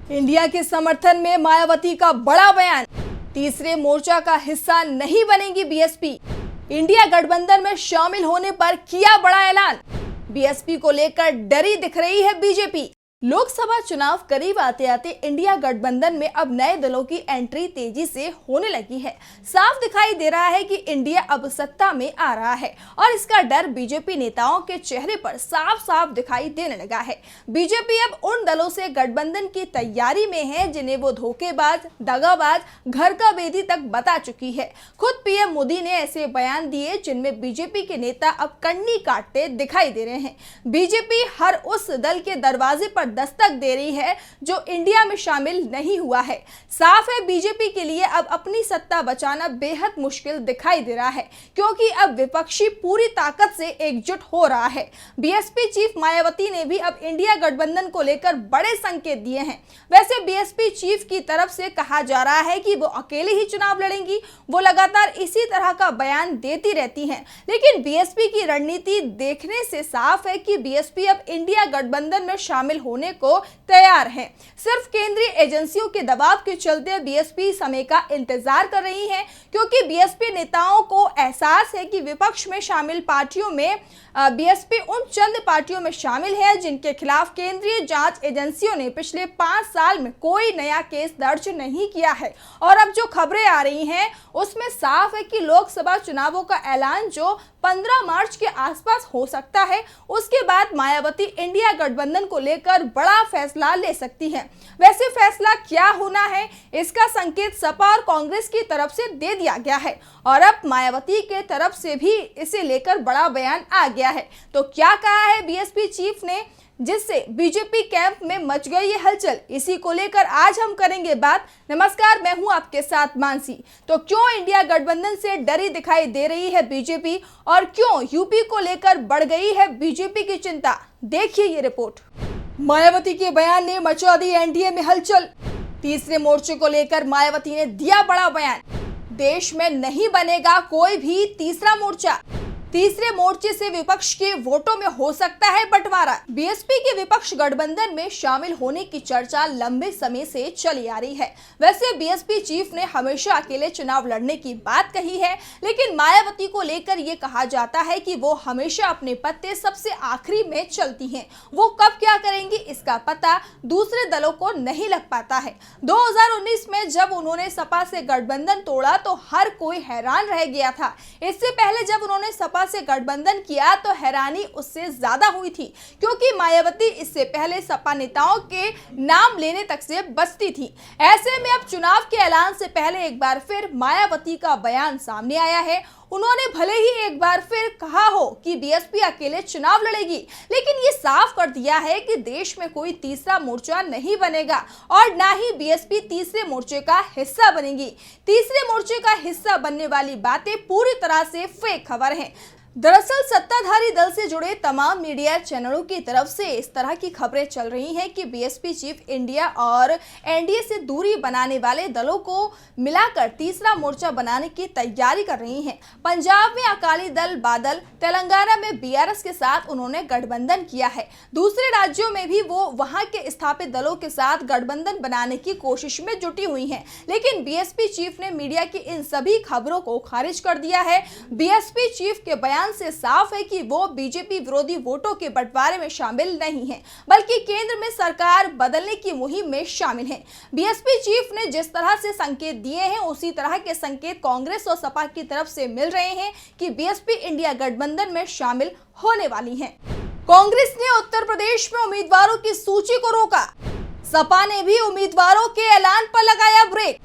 India के समर्थन में मायावती का बड़ा बयान। तीसरे मोर्चा का हिस्सा नहीं बनेगी बीएसपी। इंडिया गठबंधन में शामिल होने पर किया बड़ा ऐलान। बीएसपी को लेकर डरी दिख रही है बीजेपी। लोकसभा चुनाव करीब आते आते इंडिया गठबंधन में अब नए दलों की एंट्री तेजी से होने लगी है। साफ दिखाई दे रहा है कि इंडिया अब सत्ता में आ रहा है और इसका डर बीजेपी नेताओं के चेहरे पर साफ साफ दिखाई देने लगा है। बीजेपी अब उन दलों से गठबंधन की तैयारी में है जिन्हें वो धोखेबाज, दगाबाज, घर का बेदी तक बता चुकी है। खुद पीएम मोदी ने ऐसे बयान दिए जिनमें बीजेपी के नेता अब कन्नी काटते दिखाई दे रहे हैं। बीजेपी हर उस दल के दरवाजे पर दस्तक दे रही है जो इंडिया में शामिल नहीं हुआ है। साफ है बीजेपी के लिए अब अपनी सत्ता बचाना बेहद मुश्किल दिखाई दे रहा है, क्योंकि अब विपक्षी पूरी ताकत से एकजुट हो रहा है। बीएसपी चीफ मायावती ने भी अब इंडिया गठबंधन को लेकर बड़े संकेत दिए हैं। वैसे बीएसपी चीफ की तरफ से कहा जा रहा है कि वो अकेले ही चुनाव लड़ेंगी। वो लगातार इसी तरह का बयान देती रहती हैं, लेकिन बीएसपी की रणनीति देखने से साफ है कि बीएसपी अब इंडिया गठबंधन में शामिल होने को तैयार है। सिर्फ केंद्रीय एजेंसियों के दबाव के चलते बीएसपी समय का इंतजार कर रही है, क्योंकि बीएसपी नेताओं को एहसास है कि विपक्ष में शामिल पार्टियों में बीएसपी उन चंद पार्टियों में शामिल है जिनके खिलाफ केंद्रीय जांच एजेंसियों ने पिछले 5 साल में कोई नया केस दर्ज नहीं किया है। और अब जो खबरें आ रही हैं उसमें साफ है कि लोकसभा चुनावों का ऐलान जो 15 मार्च के आसपास हो सकता है, उसके बाद मायावती इंडिया गठबंधन को लेकर बड़ा फैसला ले सकती है। वैसे फैसला क्या होना है, इसका संकेत सपा और कांग्रेस की तरफ से दे दिया गया है और अब मायावती के तरफ से भी इसे लेकर बड़ा बयान आ गया है। तो क्या कहा है बीएसपी चीफ ने, जिससे बीजेपी कैंप में मच गई है हलचल, इसी को लेकर आज हम करेंगे बात। नमस्कार, मैं हूं आपके साथ मानसी। तो क्यों इंडिया गठबंधन से डरी दिखाई दे रही है बीजेपी और क्यों यूपी को लेकर बढ़ गई है बीजेपी की चिंता, देखिए ये रिपोर्ट। मायावती के बयान ने मचा दी एनडीए में हलचल। तीसरे मोर्चे को लेकर मायावती ने दिया बड़ा बयान। देश में नहीं बनेगा कोई भी तीसरा मोर्चा। तीसरे मोर्चे से विपक्ष के वोटों में हो सकता है बंटवारा। बीएसपी के विपक्ष गठबंधन में शामिल होने की चर्चा लंबे समय से चली आ रही है। वैसे बीएसपी चीफ ने हमेशा अकेले चुनाव लड़ने की बात कही है, लेकिन मायावती को लेकर ये कहा जाता है कि वो हमेशा अपने पत्ते सबसे आखिरी में चलती हैं। वो कब क्या करेंगी इसका पता दूसरे दलों को नहीं लग पाता है। 2019 में जब उन्होंने सपा से गठबंधन तोड़ा तो हर कोई हैरान रह गया था। इससे पहले जब उन्होंने सपा से गठबंधन किया तो हैरानी उससे ज्यादा हुई थी, क्योंकि मायावती इससे पहले सपा नेताओं के नाम लेने तक से बचती थी। ऐसे में अब चुनाव के ऐलान से पहले एक बार फिर मायावती का बयान सामने आया है। उन्होंने भले ही एक बार फिर कहा हो कि बीएसपी अकेले चुनाव लड़ेगी, लेकिन ये साफ कर दिया है कि देश में कोई तीसरा मोर्चा नहीं बनेगा और ना ही बीएसपी तीसरे मोर्चे का हिस्सा बनेगी। तीसरे मोर्चे का हिस्सा बनने वाली बातें पूरी तरह से फेक खबर हैं। दरअसल सत्ताधारी दल से जुड़े तमाम मीडिया चैनलों की तरफ से इस तरह की खबरें चल रही हैं कि बीएसपी चीफ इंडिया और एनडीए से दूरी बनाने वाले दलों को मिलाकर तीसरा मोर्चा बनाने की तैयारी कर रही हैं। पंजाब में अकाली दल बादल, तेलंगाना में बीआरएस के साथ उन्होंने गठबंधन किया है। दूसरे राज्यों में भी वो वहां के स्थापित दलों के साथ गठबंधन बनाने की कोशिश में जुटी हुई हैं। लेकिन बीएसपी चीफ ने मीडिया की इन सभी खबरों को खारिज कर दिया है। बीएसपी चीफ के बयान से साफ है कि वो बीजेपी विरोधी वोटों के बंटवारे में शामिल नहीं है, बल्कि केंद्र में सरकार बदलने की मुहिम में शामिल हैं। बीएसपी चीफ ने जिस तरह से संकेत दिए हैं उसी तरह के संकेत कांग्रेस और सपा की तरफ से मिल रहे हैं कि बीएसपी इंडिया गठबंधन में शामिल होने वाली है। कांग्रेस ने उत्तर प्रदेश में उम्मीदवारों की सूची को रोका। सपा ने भी उम्मीदवारों के ऐलान पर लगाया ब्रेक।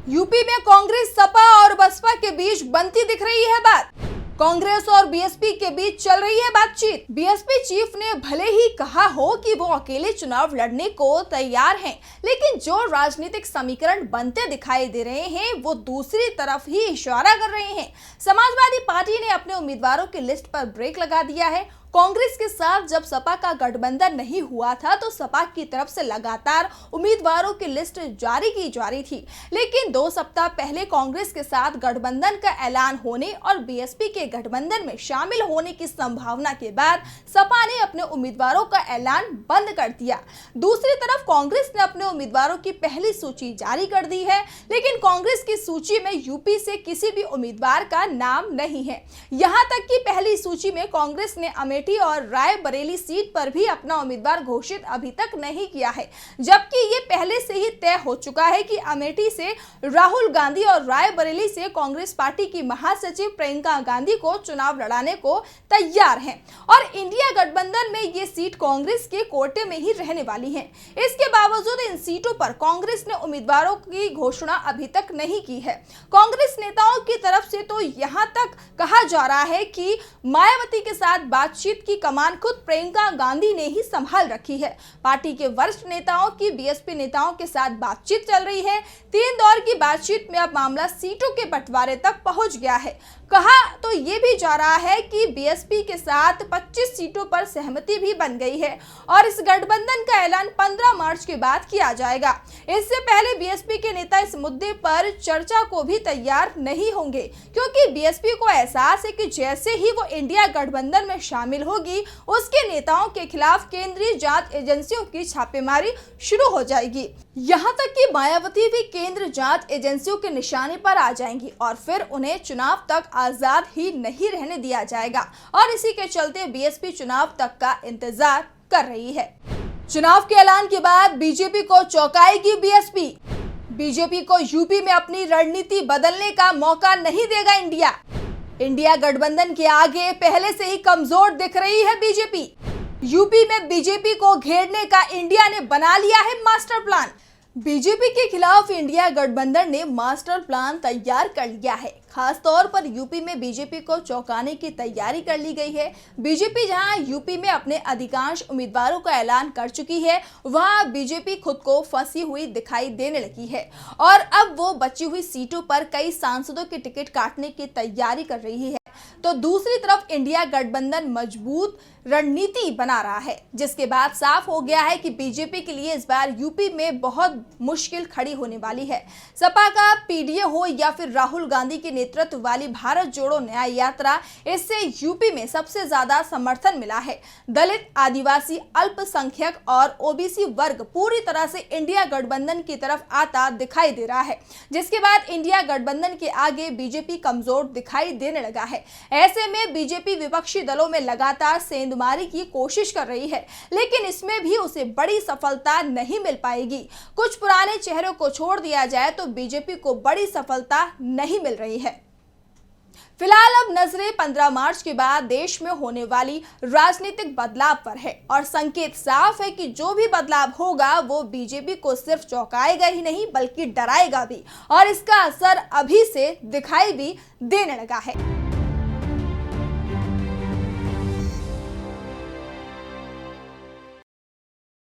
यूपी में कांग्रेस, सपा और बसपा के बीच बनती दिख रही है बात। कांग्रेस और बीएसपी के बीच चल रही है बातचीत। बीएसपी चीफ ने भले ही कहा हो कि वो अकेले चुनाव लड़ने को तैयार हैं, लेकिन जो राजनीतिक समीकरण बनते दिखाई दे रहे हैं वो दूसरी तरफ ही इशारा कर रहे हैं। समाजवादी पार्टी ने अपने उम्मीदवारों की लिस्ट पर ब्रेक लगा दिया है। कांग्रेस के साथ जब सपा का गठबंधन नहीं हुआ था तो सपा की तरफ से लगातार उम्मीदवारों की लिस्ट जारी की जा रही थी, लेकिन 2 सप्ताह पहले कांग्रेस के साथ गठबंधन का ऐलान होने और बीएसपी के गठबंधन में शामिल होने की संभावना के बाद सपा ने अपने उम्मीदवारों का ऐलान बंद कर दिया। दूसरी तरफ कांग्रेस ने अपने उम्मीदवारों की पहली सूची जारी कर दी है, लेकिन कांग्रेस की सूची में यूपी से किसी भी उम्मीदवार का नाम नहीं है। यहां तक कि पहली सूची में कांग्रेस ने अमेठी और रायबरेली सीट पर भी अपना उम्मीदवार घोषित अभी तक नहीं किया है, जबकि ये पहले से ही तय हो चुका है कि अमेठी से राहुल गांधी और रायबरेली से कांग्रेस पार्टी की महासचिव प्रियंका गांधी को चुनाव लड़ाने को तैयार हैं और इंडिया गठबंधन में ये सीट कांग्रेस के कोटे में ही रहने वाली है। इसके बावजूद इन सीटों पर कांग्रेस ने उम्मीदवारों की घोषणा अभी तक नहीं की है। कांग्रेस नेताओं की तरफ से तो यहां तक कहा जा रहा है कि मायावती के साथ बातचीत की कमान खुद प्रियंका गांधी ने ही संभाल रखी है। पार्टी के वरिष्ठ नेताओं की बीएसपी नेताओं के साथ बातचीत चल रही है। 3 दौर की बातचीत में अब मामला सीटों के बंटवारे तक पहुंच गया है। कहा तो ये भी जा रहा है कि बीएसपी के साथ 25 सीटों पर सहमति भी बन गई है और इस गठबंधन का ऐलान 15 मार्च के बाद किया जाएगा। इससे पहले बीएसपी के नेता इस मुद्दे पर चर्चा को भी तैयार नहीं होंगे, क्योंकि बीएसपी को एहसास है कि जैसे ही वो इंडिया गठबंधन में शामिल होगी, उसके नेताओं के खिलाफ केंद्रीय जांच एजेंसियों की छापेमारी शुरू हो जाएगी। यहाँ तक कि मायावती भी केंद्र जांच एजेंसियों के निशाने पर आ जाएंगी और फिर उन्हें चुनाव तक आजाद ही नहीं रहने दिया जाएगा और इसी के चलते बीएसपी चुनाव तक का इंतजार कर रही है। चुनाव के ऐलान के बाद बीजेपी को चौंकाएगी बीएसपी। बीजेपी को यूपी में अपनी रणनीति बदलने का मौका नहीं देगा इंडिया गठबंधन के आगे पहले से ही कमजोर दिख रही है बीजेपी। यूपी में बीजेपी को घेरने का इंडिया ने बना लिया है मास्टर प्लान। बीजेपी के खिलाफ इंडिया गठबंधन ने मास्टर प्लान तैयार कर लिया है। खास तौर पर यूपी में बीजेपी को चौंकाने की तैयारी कर ली गई है। बीजेपी जहां यूपी में अपने अधिकांश उम्मीदवारों का ऐलान कर चुकी है, वहां बीजेपी खुद को फंसी हुई दिखाई देने लगी है और अब वो बची हुई सीटों पर कई सांसदों के टिकट काटने की तैयारी कर रही है। तो दूसरी तरफ इंडिया गठबंधन मजबूत रणनीति बना रहा है, जिसके बाद साफ हो गया है कि बीजेपी के लिए इस बार यूपी में बहुत मुश्किल खड़ी होने वाली है। सपा का पीडीए हो या फिर राहुल गांधी के नेतृत्व वाली भारत जोड़ो न्याय यात्रा, इससे यूपी में सबसे ज्यादा समर्थन मिला है। दलित, आदिवासी, अल्पसंख्यक और ओबीसी वर्ग पूरी तरह से इंडिया गठबंधन की तरफ आता दिखाई दे रहा है, जिसके बाद इंडिया गठबंधन के आगे बीजेपी कमजोर दिखाई देने लगा है। ऐसे में बीजेपी विपक्षी दलों में लगातार सेंधमारी की कोशिश कर रही है, लेकिन इसमें भी उसे बड़ी सफलता नहीं मिल पाएगी। कुछ पुराने चेहरों को छोड़ दिया जाए तो बीजेपी को बड़ी सफलता नहीं मिल रही है। फिलहाल अब नजरें 15 मार्च के बाद देश में होने वाली राजनीतिक बदलाव पर है और संकेत साफ है कि जो भी बदलाव होगा वो बीजेपी को सिर्फ चौंकाएगा ही नहीं बल्कि डराएगा भी और इसका असर अभी से दिखाई भी देने लगा है।